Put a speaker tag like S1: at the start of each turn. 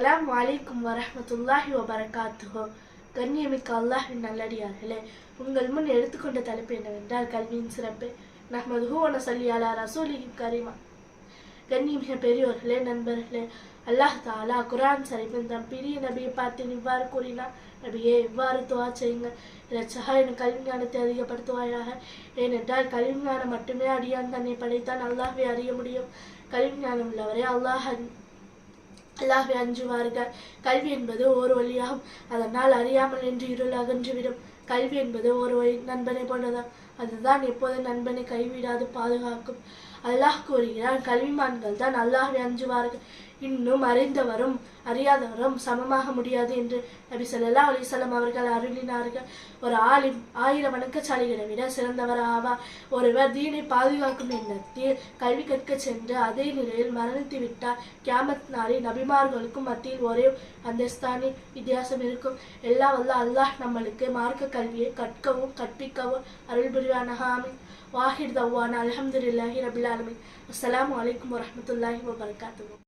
S1: அஸ்ஸலாமு அலைக்கும் வரஹ்மத்துல்லாஹி வபரகாத்துஹு. கண்ணியமிக்க அல்லாஹ்வின் நல்லடியார்களே, உங்கள் முன் எடுத்துக்கொண்ட தலைப்பு என்னவென்றால் கல்வியின் சிறப்பு. நஹ்மதுஹு வ நஸல்லி அலா ரசூலிஹி கரீமா. கண்ணியமிக்க பெரியோர்களே, நண்பர்களே, அல்லாஹ் தஆலா குர்ஆன் ஷரீஃபில் தம் பிரிய நபியை பார்த்து இவ்வாறு கூறினார்: நபியே, இவ்வாறு துஆ செய்யுங்கள், இரட்சகா எனக்கு கல்வி ஞானத்தை அதிகப்படுத்துவாயாக. ஏனென்றால் கல்வி ஞானம் மட்டுமே அடியான் தன்னை படைத்தான் அல்லாஹ்வை அறிய முடியும். கல்வி ஞானம் உள்ளவரே அல்லாஹ்வை அஞ்சுவார்கள். கல்வி என்பது ஒரு வழியாகும், அதனால் அறியாமல் என்று இருள் அகன்றுவிடும். கல்வி என்பது ஒரு நண்பனை போன்றதாம், அதுதான் எப்போது நண்பனை கைவிடாது பாதுகாக்கும். அல்லாஹ் கூறுகிறான், கல்விமான்கள் தான் அல்லாஹ்வை அஞ்சுவார்கள். இன்னும் அறிந்தவரும் அறியாதவரும் சமமாக முடியாது என்று நபி ஸல்லல்லாஹு அலைஹி வஸல்லம் அவர்கள் அருளினார்கள். ஒரு ஆலிம் 1000 வணக்கசாலிகளை விட சிறந்தவர் ஆவார். ஒருவர் தீனை பாதுகாக்கும் எண்ணத்தில் கல்வி கற்க சென்று அதே நிலையில் மரணித்து விட்டார். கியாமத் நாளில் நபிமார்களுக்கும் மத்தியில் ஒரே அந்தஸ்தானி வித்தியாசம் இருக்கும். எல்லாம் வல்ல அல்லாஹ் நம்மளுக்கு மார்க்க கல்வியை கற்கவும் கற்பிக்கவும் அருள் புரிவானாக. ஆமீன். வாஹிர் தவ்வானா அல்ஹம்துலில்லாஹி ரபில் ஆலமீன். அஸ்ஸலாமு அலைக்கும் வரஹ்மத்துல்லாஹி வபரகாத்துஹு.